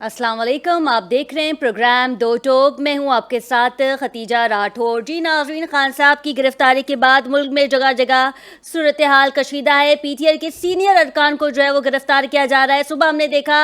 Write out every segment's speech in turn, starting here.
अस्सलाम वालेकुम, आप देख रहे हैं प्रोग्राम दो टोक। मैं हूं आपके साथ खतीजा राठौर। जी नाज़रीन, खान साहब की गिरफ्तारी के बाद मुल्क में जगह जगह सूरत हाल कशीदा है। पीटीआई के सीनियर अरकान को जो है वो गिरफ्तार किया जा रहा है। सुबह हमने देखा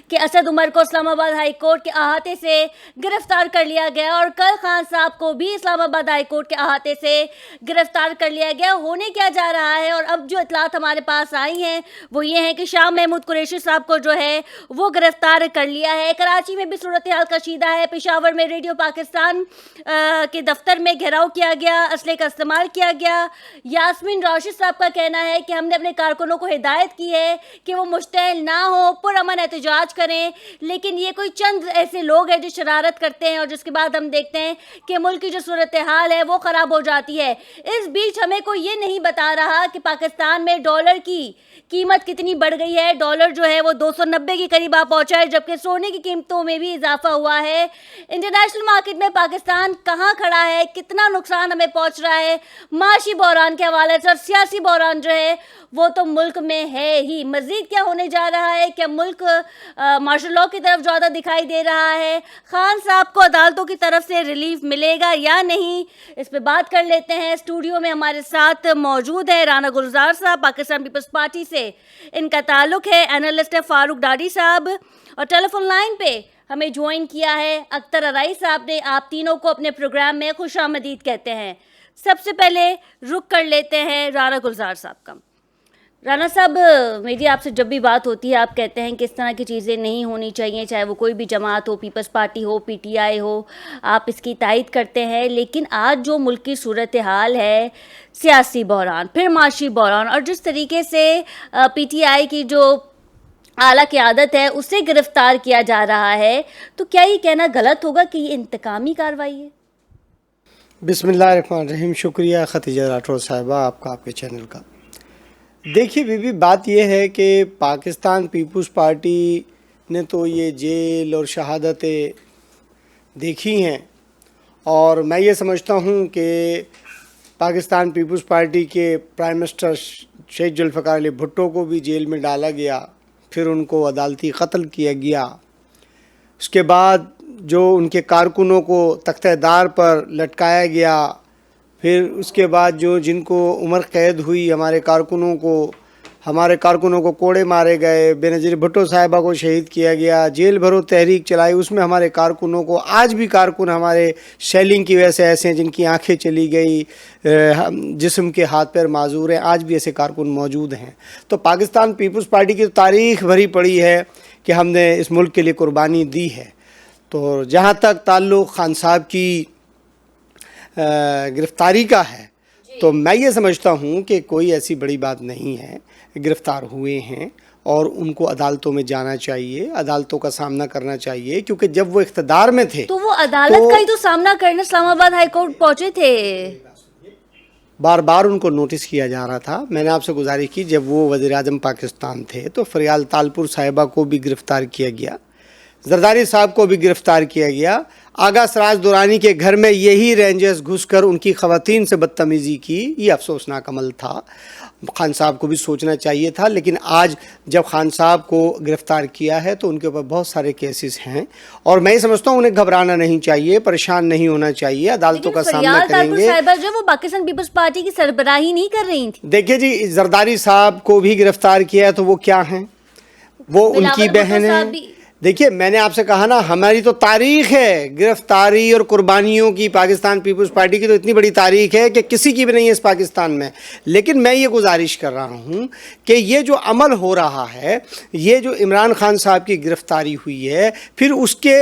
कि असद उमर को इस्लामाबाद हाई कोर्ट के अहाते से गिरफ्तार कर लिया गया और कल खान साहब को भी इस्लामाबाद हाई कोर्ट के अहाते से गिरफ्तार कर लिया गया। होने क्या जा रहा है और अब जो इतलात हमारे पास आई हैं वो ये है कि शाह महमूद कुरैशी साहब को जो है वो गिरफ्तार कर लिया है। कराची में भी सूरत हाल कशीदा है। पेशावर में रेडियो पाकिस्तान के दफ्तर में घेराव किया गया, असले का इस्तेमाल किया गया। यास्मीन राशिद साहब का कहना है कि हमने अपने कारकुनों को हिदायत की है कि वो मुश्तइल ना हो, पुरअमन एहतजाज करें, लेकिन ये कोई चंद ऐसे लोग हैं जो शरारत करते हैं और जिसके बाद हम देखते हैं कि मुल्क की जो सूरत हाल है वो ख़राब हो जाती है। इस बीच हमें कोई ये नहीं बता रहा कि पाकिस्तान में डॉलर की कीमत कितनी बढ़ गई है। डॉलर जो है वो 290 के करीब आ पहुंचा है, जबकि सोने की कीमतों में भी इजाफा हुआ है। इंटरनेशनल मार्केट में पाकिस्तान कहां खड़ा है, कितना नुकसान हमें पहुंच रहा है माशी बहरान के हवाले से, और सियासी बहरान जो है वो तो मुल्क में है ही। मजीद क्या होने जा रहा है, क्या मुल्क मार्शल लॉ की तरफ ज़्यादा दिखाई दे रहा है, खान साहब को अदालतों की तरफ से रिलीफ मिलेगा या नहीं, इस पर बात कर लेते हैं। स्टूडियो में हमारे साथ मौजूद है राना गुलजार साहब, पाकिस्तान पीपल्स पार्टी से इनका ताल्लुक है। एनालिस्ट है फारूक डाडी साहब, और टेलीफोन लाइन पे हमें ज्वाइन किया है अख्तर अराई साहब ने। आप तीनों को अपने प्रोग्राम में खुशामदीद कहते हैं। सबसे पहले रुक कर लेते हैं राना गुलजार साहब का। राना साहब, मेरी आपसे जब भी बात होती है आप कहते हैं कि इस तरह की चीज़ें नहीं होनी चाहिए, चाहे वो कोई भी जमात हो, पीपल्स पार्टी हो, पीटीआई हो, आप इसकी तायद करते हैं। लेकिन आज जो मुल्क की सूरत हाल है, सियासी बहरान, फिर माशी बहरान, और जिस तरीके से पीटीआई की जो आला क़यादत है उसे गिरफ्तार किया जा रहा है, तो क्या ये कहना गलत होगा कि ये इंतकामी कार्रवाई है? बिस्मिल्लाहिर्रहमानिर्रहीम। शुक्रिया खतीजा राठौर साहिबा आपका, आपके चैनल का। देखिए बीबी, बात यह है कि पाकिस्तान पीपल्स पार्टी ने तो ये जेल और शहादतें देखी हैं, और मैं ये समझता हूँ कि पाकिस्तान पीपल्स पार्टी के प्राइम मिनिस्टर शेख जुल्फ़िकार अली भुट्टो को भी जेल में डाला गया, फिर उनको अदालती कत्ल किया गया। उसके बाद जो उनके कारकुनों को तख्तेदार पर लटकाया गया, फिर उसके बाद जो जिनको उम्र कैद हुई, हमारे कारकुनों को कोड़े मारे गए, बेनज़ीर भुट्टो साहिबा को शहीद किया गया, जेल भरो तहरीक चलाई, उसमें हमारे कारकुनों को, आज भी कारकुन हमारे शेलिंग की वजह से ऐसे हैं जिनकी आंखें चली गई, जिस्म के हाथ पैर माजूर हैं, आज भी ऐसे कारकुन मौजूद हैं। तो पाकिस्तान पीपल्स पार्टी की तारीख़ भरी पड़ी है कि हमने इस मुल्क के लिए कुर्बानी दी है। तो जहाँ तक ताल्लुक़ खान साहब की गिरफ़्तारी का है, तो मैं ये समझता हूँ कि कोई ऐसी बड़ी बात नहीं है। गिरफ़्तार हुए हैं और उनको अदालतों में जाना चाहिए, अदालतों का सामना करना चाहिए, क्योंकि जब वो इख्तिदार में थे तो वो अदालत का ही तो सामना करने इस्लामाबाद हाई कोर्ट पहुँचे थे। बार बार उनको नोटिस किया जा रहा था। मैंने आपसे गुजारिश की, जब वो वज़ीर-ए-आज़म पाकिस्तान थे तो फरियाल तालपुर साहिबा को भी गिरफ़्तार किया गया, जरदारी साहब को भी गिरफ़्तार किया गया। आगा सराज दुरानी के घर में यही रेंजर्स घुसकर उनकी ख़वातीन से बदतमीज़ी की, ये अफसोसनाक अमल था। खान साहब को भी सोचना चाहिए था। लेकिन आज जब खान साहब को गिरफ़्तार किया है तो उनके ऊपर बहुत सारे केसेस हैं, और मैं ये समझता हूँ उन्हें घबराना नहीं चाहिए, परेशान नहीं होना चाहिए, अदालतों का सामना करेंगे। जो वो पाकिस्तान पीपल्स पार्टी की सरबराही नहीं कर रही थी। देखिए जी, जरदारी साहब को भी गिरफ़्तार किया है, तो वो क्या हैं? वो उनकी बहन है। देखिए, मैंने आपसे कहा ना, हमारी तो तारीख़ है गिरफ़्तारी और कुर्बानियों की। पाकिस्तान पीपल्स पार्टी की तो इतनी बड़ी तारीख़ है कि किसी की भी नहीं है इस पाकिस्तान में। लेकिन मैं ये गुजारिश कर रहा हूँ कि ये जो अमल हो रहा है, ये जो इमरान खान साहब की गिरफ़्तारी हुई है, फिर उसके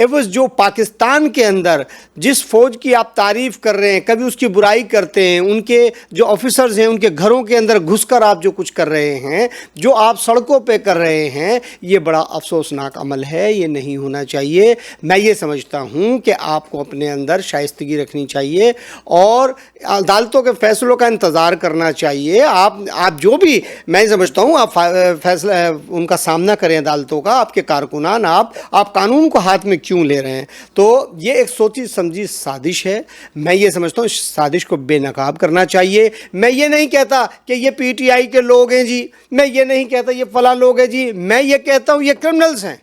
एवज़ जो पाकिस्तान के अंदर जिस फ़ौज की आप तारीफ़ कर रहे हैं, कभी उसकी बुराई करते हैं, उनके जो ऑफिसर्स हैं उनके घरों के अंदर घुसकर आप जो कुछ कर रहे हैं, जो आप सड़कों पे कर रहे हैं, ये बड़ा अफसोसनाक अमल है, ये नहीं होना चाहिए। मैं ये समझता हूँ कि आपको अपने अंदर शाइस्तगी रखनी चाहिए और अदालतों के फैसलों का इंतज़ार करना चाहिए। आप जो भी, मैं समझता हूँ आप फैसला उनका सामना करें अदालतों का। आपके कारकुनान, आप कानून को हाथ में क्यों ले रहे हैं? तो ये एक सोची समझी साजिश है। मैं ये समझता हूँ इस साजिश को बेनकाब करना चाहिए। मैं ये नहीं कहता कि ये पीटीआई के लोग हैं जी, मैं ये नहीं कहता ये फलां लोग हैं जी, मैं ये कहता हूँ ये क्रिमिनल्स हैं।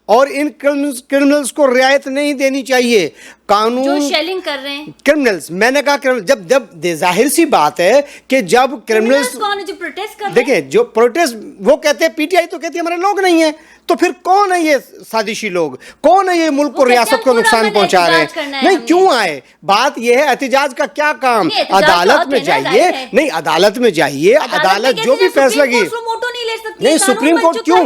اور ان کرمنلز کو رعایت نہیں دینی چاہیے. جو قانون شیلنگ کر رہے ہیں کرمنلز, میں نے کہا جب ظاہر سی بات ہے کہ جب کرمنلز کون ہے جو پروٹیسٹ کر رہے ہیں؟ دیکھیں جو پروٹیسٹ وہ کہتے ہیں, پی ٹی آئی تو کہتی ہے ہمارے لوگ نہیں ہیں, تو پھر کون ہے یہ سازشی لوگ, کون ہے یہ ملک کو ریاست کو نقصان پہنچا رہے ہیں؟ نہیں کیوں آئے, بات یہ ہے احتجاج کا کیا کام, عدالت میں جائیے, نہیں عدالت میں جائیے, عدالت جو بھی فیصلہ کی نہیں سپریم کورٹ کیوں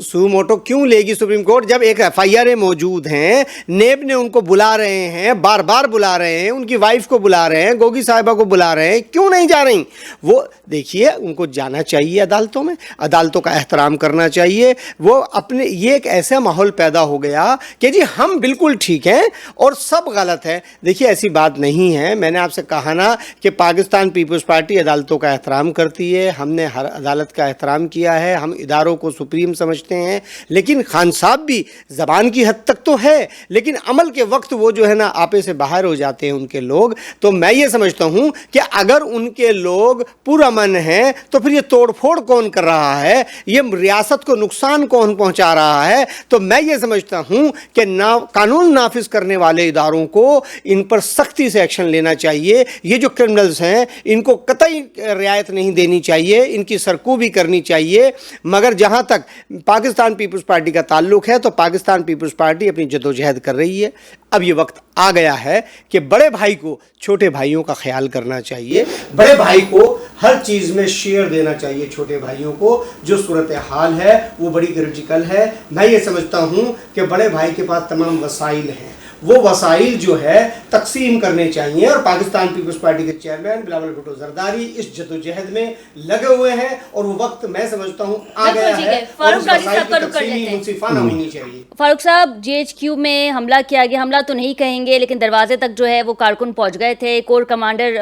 سو موٹو کیوں لے گی سپریم کورٹ, جب ایک ایف آئی آر موجود ہیں, نیب نے ان کو بلا رہے ہیں, بار بار بلا رہے ہیں, ان کی وائف کو بلا رہے ہیں, گوگی صاحبہ کو بلا رہے ہیں, کیوں نہیں جا رہی؟ وہ دیکھیے ان کو جانا چاہیے عدالتوں میں, عدالتوں کا احترام کرنا چاہیے. وہ اپنے یہ ایک ایسا ماحول پیدا ہو گیا کہ جی ہم بالکل ٹھیک ہیں اور سب غلط ہے. دیکھیے ایسی بات نہیں ہے, میں نے آپ سے کہا نا کہ پاکستان پیپلز پارٹی عدالتوں کا احترام کرتی ہے, ہم نے ہر عدالت کا احترام کیا ہے, ہم اداروں کو سپریم سمجھتے ہیں, لیکن خان صاحب بھی زبان کی حد تک تو ہے, لیکن عمل کے وقت وہ جو ہے نا آپے سے باہر ہو جاتے ہیں ان کے لوگ. تو میں یہ سمجھتا ہوں کہ اگر ان کے لوگ پرامن ہیں تو پھر یہ توڑ پھوڑ کون کر رہا ہے, یہ ریاست کو نقصان کون پہنچا رہا ہے؟ تو میں یہ سمجھتا ہوں کہ قانون نافذ کرنے والے اداروں کو ان پر سختی سے ایکشن لینا چاہیے. یہ جو کرمنلز ہیں ان کو قطعی رعایت نہیں دینی چاہیے, ان کی سرکوبی کرنی چاہیے. مگر جہاں تک پاکستان پیپلز پارٹی کا تعلق ہے تو پاکستان پیپلز پارٹی اپنی جدوجہد کر رہی ہے. اب یہ وقت آ گیا ہے کہ بڑے بھائی کو چھوٹے بھائیوں کا خیال کرنا چاہیے, بڑے بھائی کو ہر چیز میں شیئر دینا چاہیے چھوٹے بھائیوں کو. جو صورتحال ہے وہ بڑی کرٹیکل ہے. میں یہ سمجھتا ہوں کہ بڑے بھائی کے پاس تمام وسائل ہیں, وہ وسائل جو ہے تقسیم کرنے چاہیے, اور پاکستان پیپلز پارٹی کے چیئرمین بلاول بھٹو زرداری اس جدوجہد میں لگے ہوئے ہیں, اور وہ وقت میں سمجھتا ہوں آ گیا ہے اور اس وسائل کی تقسیم منصفانہ ہونی چاہیے. فاروق صاحب, جی ایچ کیو میں حملہ کیا گیا, حملہ تو نہیں کہیں گے لیکن دروازے تک جو ہے وہ کارکن پہنچ گئے تھے. کور کمانڈر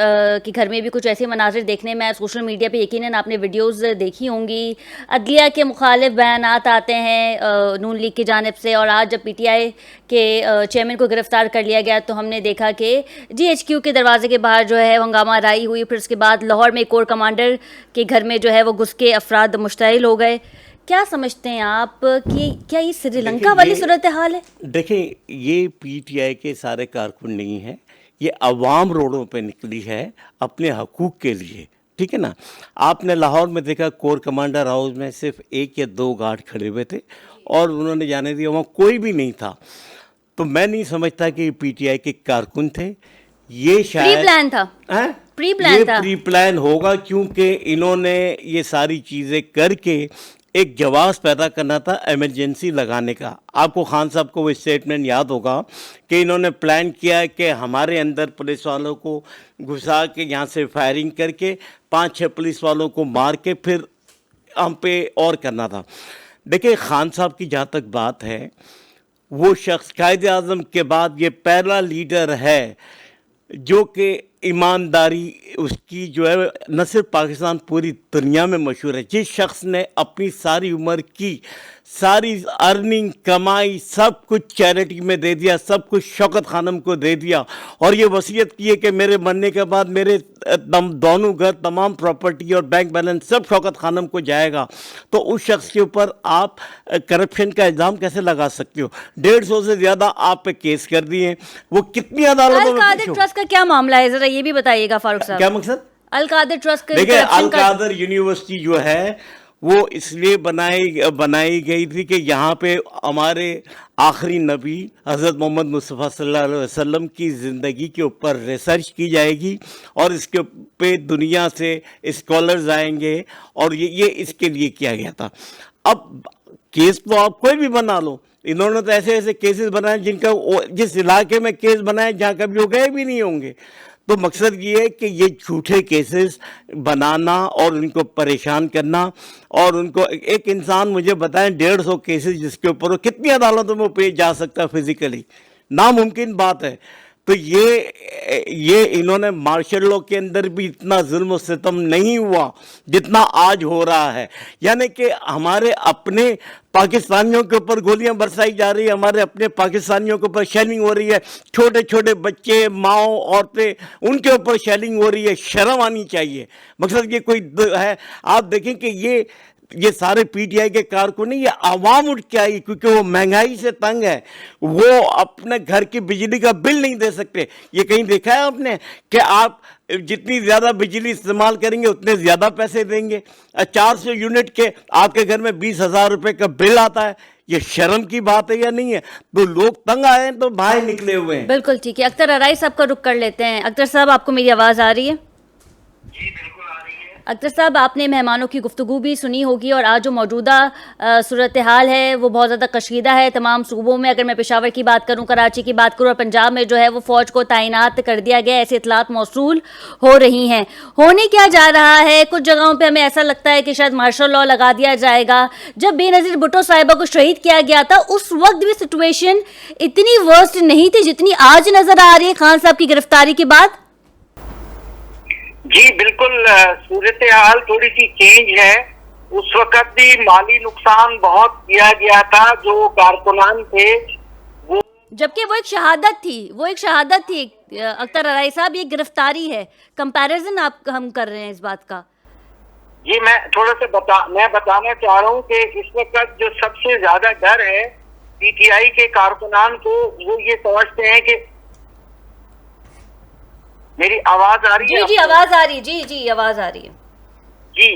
کے گھر میں بھی کچھ ایسے مناظر دیکھنے میں سوشل میڈیا پہ یقیناً آپ نے ویڈیوز دیکھی ہوں گی. عدلیہ کے مخالف بیانات آتے ہیں نون لیگ کی جانب سے, اور آج جب پی ٹی آئی کے چیئرمین کو گرفتار کر لیا گیا تو ہم نے دیکھا کہ جی ایچ کیو کے دروازے کے باہر جو ہے ہنگامہ آرائی ہوئی. پھر اس کے بعد لاہور میں کور کمانڈر کے گھر میں جو ہے وہ گھس کے افراد مشتعل ہو گئے. کیا سمجھتے ہیں آپ کہ کیا یہ سری لنکا والی صورتحال ہے؟ دیکھیں یہ پی ٹی آئی کے سارے کارکن نہیں ہیں, یہ عوام روڈوں پہ نکلی ہے اپنے حقوق کے لیے, ٹھیک ہے نا. آپ نے لاہور میں دیکھا کور کمانڈر ہاؤس میں صرف 1 یا 2 گارڈ کھڑے ہوئے تھے اور انہوں نے جانے دیا, وہاں کوئی بھی نہیں تھا. تو میں نہیں سمجھتا کہ یہ پی ٹی آئی کے کارکن تھے, یہ شاید پری پلان تھا کیونکہ انہوں نے یہ ساری چیزیں کر کے ایک جواز پیدا کرنا تھا ایمرجنسی لگانے کا. آپ کو خان صاحب کو وہ اسٹیٹمنٹ یاد ہوگا کہ انہوں نے پلان کیا کہ ہمارے اندر پولیس والوں کو گھسا کے یہاں سے فائرنگ کر کے 5-6 پولیس والوں کو مار کے پھر ہم پہ اور کرنا تھا. دیکھیں خان صاحب کی جہاں تک بات ہے, وہ شخص قائد اعظم کے بعد یہ پہلا لیڈر ہے جو کہ ایمانداری اس کی جو ہے نہ صرف پاکستان پوری دنیا میں مشہور ہے. جس شخص نے اپنی ساری عمر کی ساری ارننگ کمائی سب کچھ چیریٹی میں دے دیا, سب کچھ شوکت خانم کو دے دیا, اور یہ وصیت کی ہے کہ میرے مرنے کے بعد میرے دونوں گھر تمام پراپرٹی اور بینک بیلنس سب شوکت خانم کو جائے گا. تو اس شخص کے اوپر آپ کرپشن کا الزام کیسے لگا سکتے ہو؟ 150 سے زیادہ آپ پہ کیس کر دیے ہیں, وہ کتنی عدالتوں میں القادر ٹرسٹ کا کیا معاملہ ہے, ذرا یہ بھی بتائیے گا فاروق صاحب. کیا مقصد؟ القادر ٹرسٹ کا دیکھیں القادر یونیورسٹی جو ہے وہ اس لیے بنائی گئی تھی کہ یہاں پہ ہمارے آخری نبی حضرت محمد مصطفیٰ صلی اللہ علیہ وسلم کی زندگی کے اوپر ریسرچ کی جائے گی, اور اس کے پہ دنیا سے اسکالرز آئیں گے, اور یہ اس کے لیے کیا گیا تھا. اب کیس تو آپ کوئی بھی بنا لو, انہوں نے تو ایسے ایسے کیسز بنائے جن کا جس علاقے میں کیس بنائے جہاں کبھی وہ گئے بھی نہیں ہوں گے. تو مقصد یہ ہے کہ یہ جھوٹے کیسز بنانا اور ان کو پریشان کرنا, اور ان کو ایک انسان مجھے بتائیں 150 کیسز جس کے اوپر وہ کتنی عدالتوں میں پیش جا سکتا ہے فزیکلی, ناممکن بات ہے. تو یہ انہوں نے مارشل لاء کے اندر بھی اتنا ظلم و ستم نہیں ہوا جتنا آج ہو رہا ہے. یعنی کہ ہمارے اپنے پاکستانیوں کے اوپر گولیاں برسائی جا رہی ہیں, ہمارے اپنے پاکستانیوں کے اوپر شیلنگ ہو رہی ہے, چھوٹے چھوٹے بچے, ماؤں, عورتیں, ان کے اوپر شیلنگ ہو رہی ہے. شرم آنی چاہیے. مقصد یہ کوئی ہے, آپ دیکھیں کہ یہ ये सारे पीटीआई के कारकुन नहीं, ये आवाम उठ के आई, क्योंकि वो महंगाई से तंग है, वो अपने घर की बिजली का बिल नहीं दे सकते। ये कहीं देखा है आपने कि आप जितनी ज़्यादा बिजली इस्तेमाल करेंगे उतने ज़्यादा पैसे देंगे? 400 यूनिट के आपके घर में 20,000 रुपये का बिल आता है। ये शर्म की बात है या नहीं है? तो लोग तंग आए हैं तो बाहर निकले हुए हैं। बिल्कुल ठीक है, अख्तर अराई साहब का रुख कर लेते हैं। अख्तर साहब, आपको मेरी आवाज़ आ रही है? जी बिल्कुल आ रही है। अख्तर साहब, आपने मेहमानों की गुफ्तगू भी सुनी होगी और आज जो मौजूदा सूरत हाल है वो बहुत ज़्यादा कशीदा है तमाम सूबों में। अगर मैं पेशावर की बात करूं, कराची की बात करूं और पंजाब में जो है वो फ़ौज को तैनात कर दिया गया, ऐसी इतलात मौसूल हो रही हैं। होने क्या जा रहा है? कुछ जगहों पे हमें ऐसा लगता है कि शायद मार्शल लॉ लगा दिया जाएगा। जब बेनज़ीर भुट्टो साहिबा को शहीद किया गया था उस वक्त भी सिचुएशन इतनी वर्स्ट नहीं थी जितनी आज नज़र आ रही है खान साहब की गिरफ्तारी के बाद। जी बिल्कुल, सूरत हाल थोड़ी सी चेंज है। उस वक्त भी माली नुकसान बहुत किया गया था जो कारकुनान थे वो, जबकि वो एक शहादत थी। अख्तर अराई साहब, ये गिरफ्तारी है, कंपैरिजन हम कर रहे हैं इस बात का। ये मैं थोड़ा सा मैं बताना चाह रहा हूँ कि इस वक्त जो सबसे ज्यादा डर है पीटीआई के कारकुनान को, वो ये समझते हैं कि मेरी आवाज आ रही है? जी आवाज आ रही है, जी आवाज आ रही है। जी,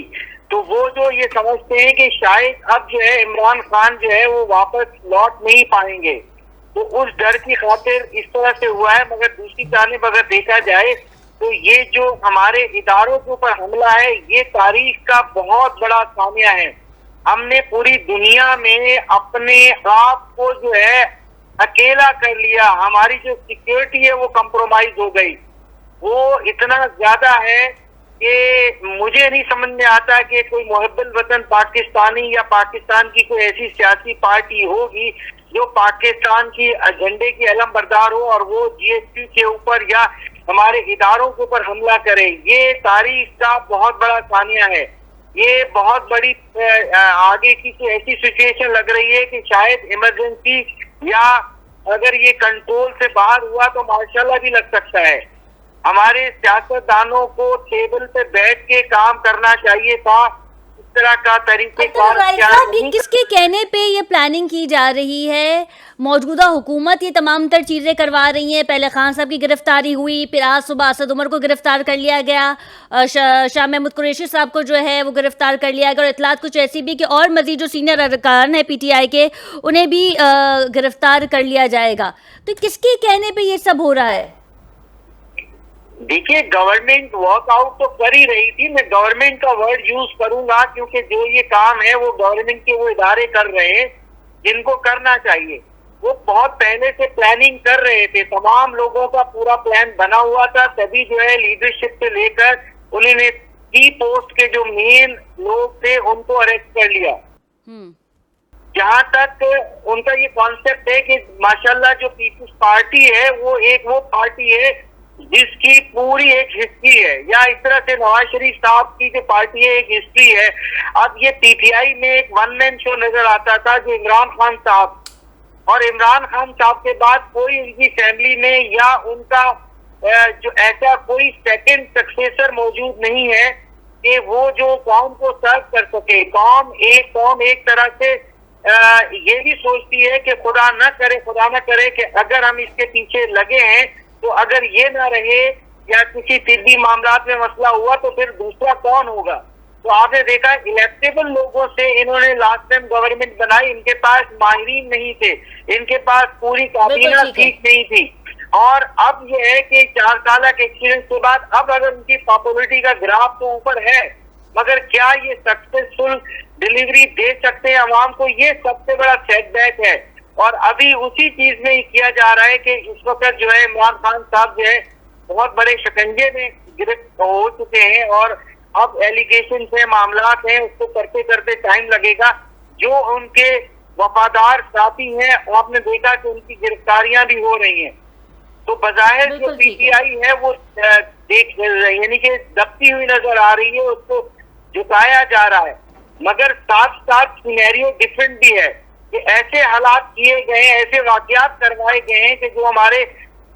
तो वो जो ये समझते हैं कि शायद अब जो है इमरान खान जो है वो वापस लौट नहीं पाएंगे, तो उस डर की खातिर इस तरह से हुआ है। मगर दूसरी जानिब अगर देखा जाए तो ये जो हमारे इदारों के ऊपर हमला है ये तारीख का बहुत बड़ा खामिया है। हमने पूरी दुनिया में अपने आप को जो है अकेला कर लिया, हमारी जो सिक्योरिटी है वो कंप्रोमाइज हो गई। वो इतना ज्यादा है कि मुझे नहीं समझ में आता कि कोई मुहब्बुल वतन पाकिस्तानी या पाकिस्तान की कोई ऐसी सियासी पार्टी होगी जो पाकिस्तान की एजेंडे की अलम बरदार हो और वो जीएसटी के ऊपर या हमारे इदारों के ऊपर हमला करे। ये तारीख का बहुत बड़ा खामिया है। ये बहुत बड़ी आगे की कोई ऐसी सिचुएशन लग रही है कि शायद इमरजेंसी या अगर ये कंट्रोल से बाहर हुआ तो माशाल्लाह भी लग सकता है। हमारे सियासतदानों को टेबल पे बैठ के काम करना चाहिए था। इस तरह का तरीके किसके कहने पे ये प्लानिंग की जा रही है? मौजूदा हुकूमत ये तमाम तर चीज़ें करवा रही है। पहले खान साहब की गिरफ्तारी हुई, फिर आज सुबह असद उमर को गिरफ्तार कर लिया गया, शाह महमूद कुरैशी साहब को जो है वो गिरफ्तार कर लिया गया, और इतलात कुछ ऐसी भी कि और मजीद जो सीनियर अरकान है पीटीआई के उन्हें भी गिरफ्तार कर लिया जाएगा। तो किसके कहने पर ये सब हो रहा है? देखिए, गवर्नमेंट वर्कआउट तो कर ही रही थी। मैं गवर्नमेंट का वर्ड यूज करूंगा क्योंकि जो ये काम है वो गवर्नमेंट के वो इदारे कर रहे हैं जिनको करना चाहिए। वो बहुत पहले से प्लानिंग कर रहे थे, तमाम लोगों का पूरा प्लान बना हुआ था। तभी जो है लीडरशिप से लेकर उन्होंने की पोस्ट के जो मेन लोग थे उनको अरेस्ट कर लिया। जहां तक उनका ये कॉन्सेप्ट है कि माशाल्लाह जो पीपल्स पार्टी है वो पार्टी है जिसकी पूरी एक हिस्ट्री है, या इस तरह से नवाज शरीफ साहब की जो पार्टी है एक हिस्ट्री है। अब ये पीटीआई में एक वन मैन शो नजर आता था जो इमरान खान साहब, और इमरान खान साहब के बाद कोई उनकी फैमिली में या उनका जो ऐसा कोई सेकंड सक्सेसर मौजूद नहीं है कि वो जो कौम को सर्व कर सके। कौम एक तरह से ये भी सोचती है कि खुदा न करे कि अगर हम इसके पीछे लगे हैं तो अगर ये ना रहे या किसी तिब्बी मामलात में मसला हुआ तो फिर दूसरा कौन होगा। तो आपने देखा इलेक्टेबल लोगों से इन्होंने लास्ट टाइम गवर्नमेंट बनाई, इनके पास माहिरीन नहीं थे, इनके पास पूरी काबीना ठीक नहीं थी। और अब ये है कि 4 साल के एक्सपीरियंस के बाद अब अगर उनकी पॉपुलरिटी का ग्राफ तो ऊपर है, मगर क्या ये सक्सेसफुल डिलीवरी दे सकते हैं अवाम को? ये सबसे बड़ा सेटबैक है। और अभी उसी चीज में किया जा रहा है कि इस वक्त जो है इमरान खान साहब जो है बहुत बड़े शिकंजे में गिरफ्त हो चुके हैं और अब एलिगेशन है, मामलात हैं, उसको करते करते टाइम लगेगा। जो उनके वफादार साथी हैं आपने देखा कि उनकी गिरफ्तारियां भी हो रही हैं। तो बजाहिर जो पीटीआई है वो देख यानी कि दबती हुई नजर आ रही है, उसको झुकाया जा रहा है। मगर साथ साथ सिनेरियो डिफरेंट भी है कि ऐसे हालात किए गए, ऐसे वाकयात करवाए गए हैं कि जो हमारे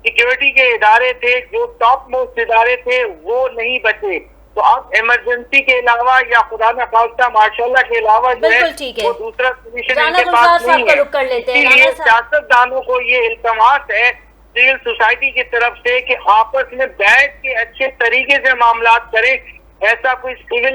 सिक्योरिटी के इदारे थे, जो टॉप मोस्ट इदारे थे, वो नहीं बचे। تو آپ ایمرجنسی کے علاوہ یا خدا نہ خواستہ ماشاء اللہ کے علاوہ جو بالکل ٹھیک ہے. وہ دوسرا سولوشن ان رانا کے گلزار پاس صاحب نہیں کا ہے. رخ کر لیتے ہیں. اسی لیے رانا صاحب سیاستدانوں کو یہ التماس ہے سول سوسائٹی کی طرف سے کہ آپس میں بیٹھ کے اچھے طریقے سے معاملات کریں. ایسا کوئی سول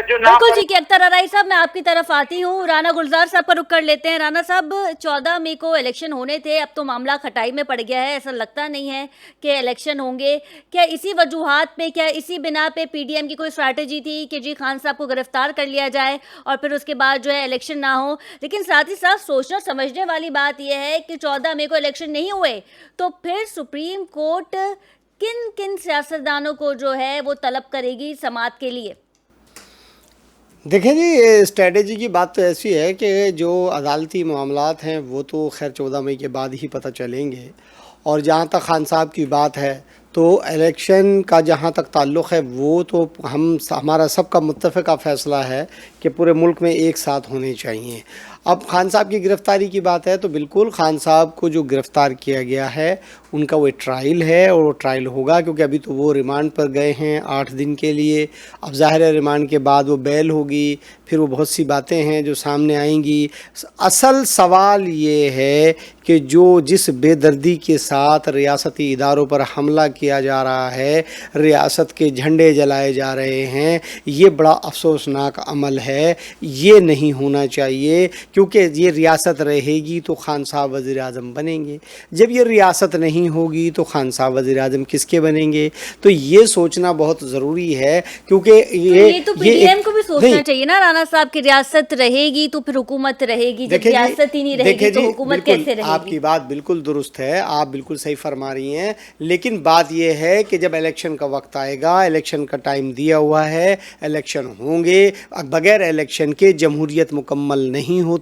جو بالکل ٹھیک ہے. اختر ارائی صاحب میں آپ کی طرف آتی ہوں. رانا گلزار صاحب کا رخ کر لیتے ہیں. رانا صاحب 14 مئی کو الیکشن ہونے تھے, اب تو معاملہ کھٹائی میں پڑ گیا ہے, ایسا لگتا نہیں ہے کہ الیکشن ہوں گے. کیا اسی وجوہات پہ, کیا اسی بنا پہ پی ڈی ایم کی کوئی اسٹریٹجی تھی کہ جی خان صاحب کو گرفتار کر لیا جائے اور پھر اس کے بعد جو ہے الیکشن نہ ہو؟ لیکن ساتھ ہی ساتھ سوچنا سمجھنے والی بات یہ ہے کہ 14 مئی کو الیکشن نہیں ہوئے تو پھر سپریم کورٹ کن کن سیاستدانوں کو جو ہے وہ طلب کرے گی سماعت کے لیے؟ دیکھیں جی, اسٹریٹجی کی بات تو ایسی ہے کہ جو عدالتی معاملات ہیں وہ تو خیر 14 مئی کے بعد ہی پتہ چلیں گے. اور جہاں تک خان صاحب کی بات ہے تو الیکشن کا جہاں تک تعلق ہے وہ تو ہمارا سب کا متفقہ فیصلہ ہے کہ پورے ملک میں ایک ساتھ ہونے چاہیے. اب خان صاحب کی گرفتاری کی بات ہے تو بالکل خان صاحب کو جو گرفتار کیا گیا ہے ان کا وہ ٹرائل ہے اور وہ ٹرائل ہوگا, کیونکہ ابھی تو وہ ریمانڈ پر گئے ہیں 8 دن کے لیے. اب ظاہر ہے ریمانڈ کے بعد وہ بیل ہوگی, پھر وہ بہت سی باتیں ہیں جو سامنے آئیں گی. اصل سوال یہ ہے کہ جس بے دردی کے ساتھ ریاستی اداروں پر حملہ کیا جا رہا ہے, ریاست کے جھنڈے جلائے جا رہے ہیں, یہ بڑا افسوسناک عمل ہے. یہ نہیں ہونا چاہیے, کیونکہ یہ ریاست رہے گی تو خان صاحب وزیر اعظم بنیں گے. جب یہ ریاست نہیں ہوگی تو خان صاحب وزیر اعظم کس کے بنیں گے؟ تو یہ سوچنا بہت ضروری ہے, کیونکہ یہ تو پی ڈی ایم کو بھی سوچنا چاہیے نا رانا صاحب کہ ریاست رہے گی تو پھر حکومت رہے گی, جب ریاست ہی نہیں رہے گی تو حکومت کیسے رہے گی؟ آپ کی بات بالکل درست ہے, آپ بالکل صحیح فرما رہی ہیں, لیکن بات یہ ہے کہ جب الیکشن کا وقت آئے گا, الیکشن کا ٹائم دیا ہوا ہے, الیکشن ہوں گے, بغیر الیکشن کے جمہوریت مکمل نہیں ہوتی.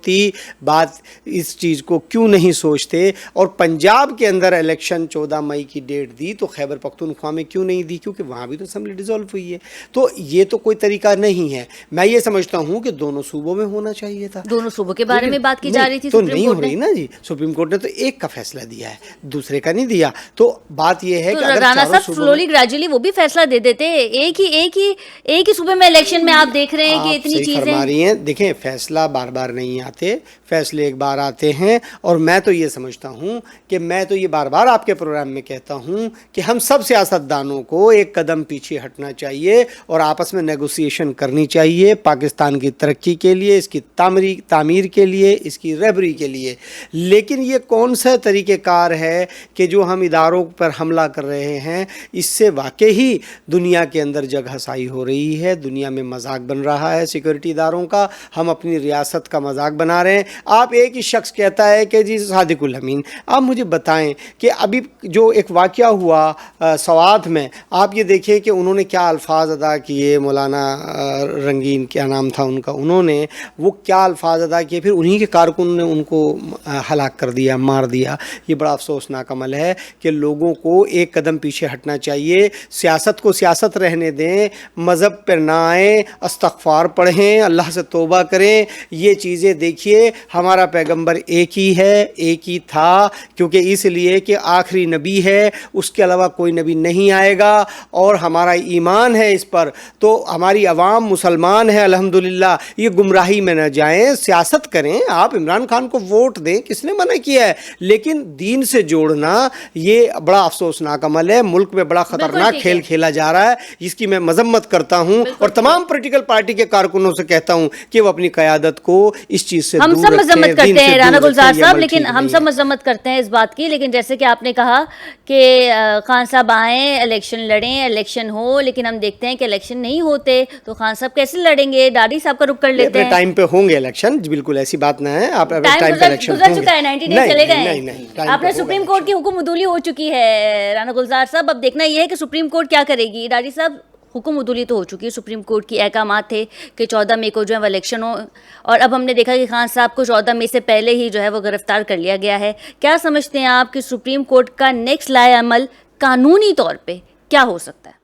بات اس چیز کو کیوں نہیں سوچتے؟ اور پنجاب کے اندر الیکشن 14 مئی کی ڈیٹ دی تو خیبر پختونخوا میں کیوں نہیں دی؟ کیونکہ وہاں بھی تو اسمبلی ڈیزولو ہوئی ہے. تو یہ تو کوئی طریقہ نہیں ہے. میں یہ سمجھتا ہوں کہ دونوں صوبوں میں ہونا چاہیے تھا. دونوں صوبوں کے بارے میں بات کی جا رہی تھی, تو نہیں ہو رہی نا جی. سپریم کورٹ نے تو ایک کا فیصلہ دیا ہے, دوسرے کا نہیں دیا. تو بات یہ ہے کہ اگر رانا صاحب سلولی گریجولی وہ بھی فیصلہ دے دیتے, ایک ہی صوبے میں الیکشن میں آپ دیکھ رہے ہیں کہ اتنی چیزیں فرما رہی ہیں. دیکھیں فیصلہ بار بار نہیں آتے, فیصلے ایک بار آتے ہیں. اور میں تو یہ سمجھتا ہوں کہ میں تو یہ بار بار آپ کے پروگرام میں کہتا ہوں کہ ہم سب سیاستدانوں کو ایک قدم پیچھے ہٹنا چاہیے اور آپس میں نیگوسیشن کرنی چاہیے پاکستان کی ترقی کے لیے, اس کی تعمیر کے لیے, اس کی رہبری کے لیے. لیکن یہ کون سا طریقہ کار ہے کہ جو ہم اداروں پر حملہ کر رہے ہیں؟ اس سے واقعی دنیا کے اندر جگ ہسائی ہو رہی ہے, دنیا میں مذاق بن رہا ہے سیکورٹی اداروں کا. ہم اپنی ریاست کا مذاق بنا رہے ہیں. آپ ایک ہی شخص کہتا ہے کہ جی صادق الامین. آپ مجھے بتائیں کہ ابھی جو ایک واقعہ ہوا سوات میں, آپ یہ دیکھیں کہ انہوں نے کیا الفاظ ادا کیے. مولانا رنگین کیا نام تھا ان کا, انہوں نے وہ کیا الفاظ ادا کیے, پھر انہی کے کارکن نے ان کو ہلاک کر دیا, مار دیا. یہ بڑا افسوسناک عمل ہے کہ لوگوں کو ایک قدم پیچھے ہٹنا چاہیے. سیاست کو سیاست رہنے دیں, مذہب پر نہ آئیں, استغفار پڑھیں, اللہ سے توبہ کریں. یہ چیزیں دیکھیے, ہمارا پیغمبر ایک ہی ہے, ایک ہی تھا, کیونکہ اس لیے کہ آخری نبی ہے, اس کے علاوہ کوئی نبی نہیں آئے گا, اور ہمارا ایمان ہے اس پر. تو ہماری عوام مسلمان ہے الحمدللہ. یہ گمراہی میں نہ جائیں, سیاست کریں. آپ عمران خان کو ووٹ دیں, کس نے منع کیا ہے؟ لیکن دین سے جوڑنا یہ بڑا افسوسناک عمل ہے. ملک میں بڑا خطرناک کھیل کھیلا جا رہا ہے, جس کی میں مذمت کرتا ہوں, اور تمام پولیٹیکل پارٹی کے کارکنوں سے کہتا ہوں کہ وہ اپنی قیادت کو اس چیز سے دور رکھیں. ہم سب مذمت کرتے ہیں رانا گلزار صاحب, لیکن ہم سب مذمت کرتے ہیں اس بات کی. لیکن جیسے کہ آپ نے کہا کہ خان صاحب آئیں, الیکشن لڑیں, الیکشن ہو, لیکن ہم دیکھتے ہیں کہ الیکشن نہیں ہوتے تو خان صاحب کیسے لڑیں گے؟ ڈاڈی صاحب کا رخ کر لیتے ہیں. ٹائم پہ ہوں گے الیکشن, بالکل ایسی بات نہ ہے. آپ ٹائم گزر چکا ہے, 90 ڈیز چلے گئے. آپ نے سپریم کورٹ کی حکم عدولی ہو چکی ہے رانا گلزار صاحب. اب دیکھنا یہ ہے کہ سپریم کورٹ کیا کرے گی. ڈاڈی صاحب حکم عدولی تو ہو چکی ہے, سپریم کورٹ کی احکامات تھے کہ 14 مئی کو جو ہے وہ الیکشن ہو, اور اب ہم نے دیکھا کہ خان صاحب کو 14 مئی سے پہلے ہی جو ہے وہ گرفتار کر لیا گیا ہے. کیا سمجھتے ہیں آپ کہ سپریم کورٹ کا نیکسٹ لائے عمل قانونی طور پہ کیا ہو سکتا ہے؟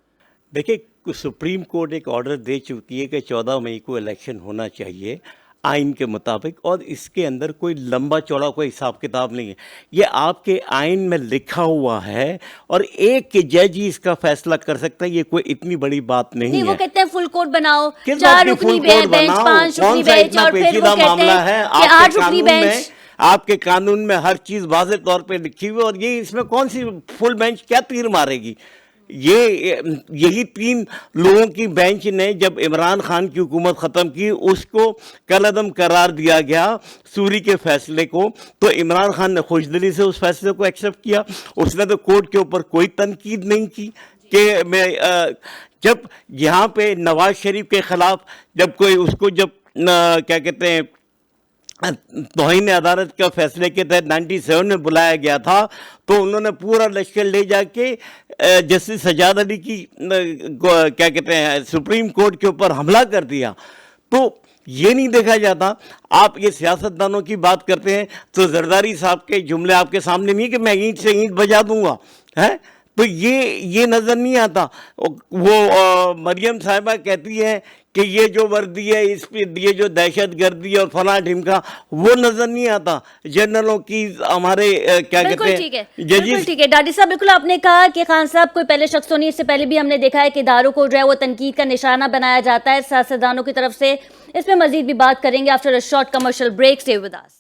دیکھیں, سپریم کورٹ ایک آرڈر دے چکی ہے کہ 14 مئی کو الیکشن ہونا چاہیے. आइन के मुताबिक, और इसके अंदर कोई लंबा चौड़ा कोई हिसाब किताब नहीं है। ये आपके आइन में लिखा हुआ है और एक जज ही इसका फैसला कर सकता है। ये कोई इतनी बड़ी बात नहीं नहीं, है। वो कहते हैं फुल कोर्ट बनाओ, किस 4 बात की रुकनी full court बेंच, बनाओ? 5 कौन रुकनी सा बेंच, इतना और फिर वो पेचीदा कहते मामला है? हैं कि 8 रुकनी बेंच। आपके कानून में हर चीज वाज़ेह तौर पे लिखी हुई है, और ये इसमें कौन सी फुल बेंच क्या तीर मारेगी? यही 3 लोगों की बेंच ने जब इमरान खान की हुकूमत ख़त्म की, उसको कलअदम करार दिया गया सूरी के फैसले को, तो इमरान खान ने खुशदिली से उस फैसले को एक्सेप्ट किया। उसने तो कोर्ट के ऊपर कोई तनकीद नहीं की कि मैं जब यहाँ पे नवाज शरीफ के ख़िलाफ़ जब कोई उसको जब क्या कहते हैं तौहीन अदालत का फैसले के तहत 97 में बुलाया गया था, तो उन्होंने पूरा लश्कर ले जाके जस्टिस सजाद अली की क्या कहते हैं सुप्रीम कोर्ट के ऊपर हमला कर दिया। तो ये नहीं देखा जाता। आप ये सियासतदानों की बात करते हैं तो जरदारी साहब के जुमले आपके सामने नहीं कि मैं ईंट से ईंट बजा दूंगा, है? तो ये नज़र नहीं आता। वो मरियम साहिबा कहती है कि ये जो वर्दी है, इस पे ये जो दहशत गर्दी और फला ढिमका, वो नजर नहीं आता जनरलों की, हमारे क्या कहते हैं जजेस। ठीक है डाडी साहब, बिल्कुल आपने कहा कि खान साहब कोई पहले शख्स तो नहीं, इससे पहले भी हमने देखा है कि इदारों को जो है वो तनकीद का निशाना बनाया जाता है सियासतदानों की तरफ से। इस पे मजीद भी बात करेंगे after a short commercial break. Stay with us.